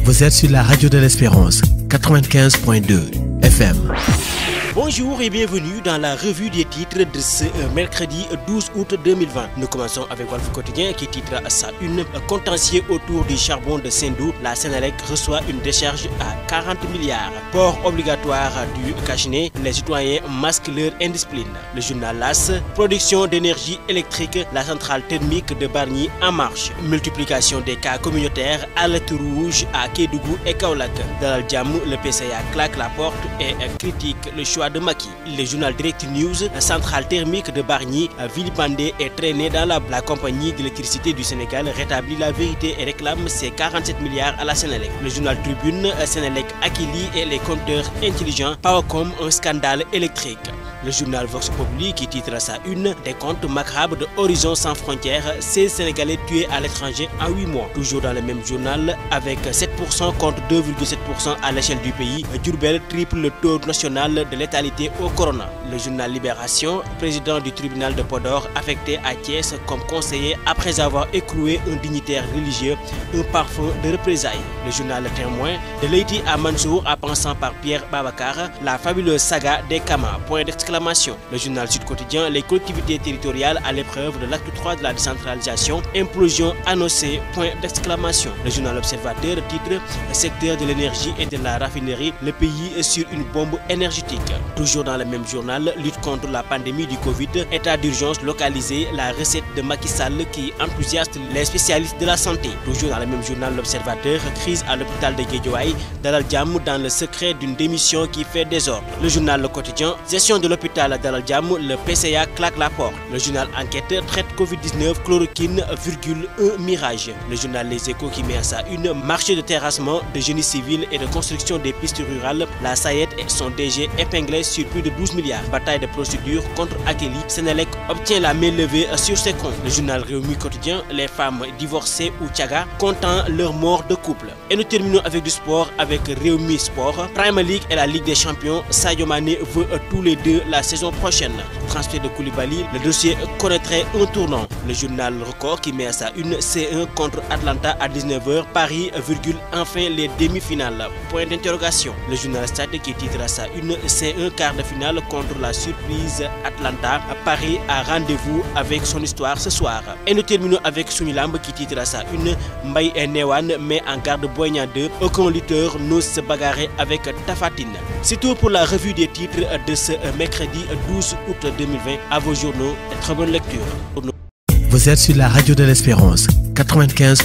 Vous êtes sur la radio de l'Espérance, 95.2 FM. Bonjour et bienvenue dans la revue des titres de ce mercredi 12 août 2020. Nous commençons avec Walf Quotidien qui titre à sa une contentieux autour du charbon de Sendou. La Sénélec reçoit une décharge à 40 milliards. Port obligatoire du cache-nez, les citoyens masquent leur indiscipline. Le journal LAS, production d'énergie électrique, la centrale thermique de Bargny en marche. Multiplication des cas communautaires, alerte rouge à Kédougou et Kaolack. Dalal Jamm, le PCA claque la porte et critique le choix de Macky. Le journal Direct News, la centrale thermique de Bargny, vilipendée et traînée dans la compagnie d'électricité du Sénégal rétablit la vérité et réclame ses 47 milliards à la Sénélec. Le journal Tribune, Sénélec Akili et les compteurs intelligents, Powercom, un scandale électrique. Le journal Vox Populi qui titre à sa une des comptes macabres de Horizon sans frontières, 16 Sénégalais tués à l'étranger en 8 mois. Toujours dans le même journal, avec 7% contre 2,7% à l'échelle du pays, Diourbel triple le taux national de létalité au corona. Le journal Libération, président du tribunal de Podor affecté à Thiès comme conseiller après avoir écroué un dignitaire religieux, un parfum de représailles. Le journal Le Témoin, de Leïti à Mansour en passant par Pierre Babacar, la fabuleuse saga des Kama, point d'exclamation. Le journal Sud Quotidien, les collectivités territoriales à l'épreuve de l'acte 3 de la décentralisation, implosion annoncée, point d'exclamation. Le journal Observateur titre secteur de l'énergie et de la raffinerie, le pays est sur une bombe énergétique. Toujours dans le même journal, lutte contre la pandémie du Covid, état d'urgence localisé, la recette de Macky Sall qui enthousiaste les spécialistes de la santé. Toujours dans le même journal L'Observateur, crise à l'hôpital de Guédiawaye, Dalal Jamm dans le secret d'une démission qui fait désordre. Le journal Le Quotidien, gestion de l'hôpital Dalal Jamm, le PCA claque la porte. Le journal Enquête traite Covid-19, chloroquine, un mirage. Le journal Les Échos qui met à sa une marché de terrassement, de génie civil et de construction des pistes rurales. La SAED et son DG épinglés sur plus de 12 milliards. Bataille de procédure contre Akili. Sénélec obtient la main levée sur ses comptes. Le journal Réumi Quotidien, les femmes divorcées ou Tchaga comptant leur mort de couple. Et nous terminons avec du sport avec Réumi Sport. Premier League et la Ligue des Champions. Sadio Mané veut tous les deux la saison prochaine. Transfert de Koulibaly, le dossier connaîtrait un tournant. Le journal Record qui met à sa une C1 contre Atlanta à 19h. Paris, enfin les demi-finales. Point d'interrogation. Le journal Stade qui titre à sa une C1 quart de finale contre la surprise Atlanta. Paris a rendez-vous avec son histoire ce soir. Et nous terminons avec Sunilamb qui titre à sa une Mbaye et Newan met en garde Boy Niang 2. Aucun lutteur n'ose se bagarrer avec Tapha Tine. C'est tout pour la revue des titres de ce mercredi 12 août 2020. À vos journaux et très bonne lecture. Vous êtes sur la radio de l'Espérance, 95.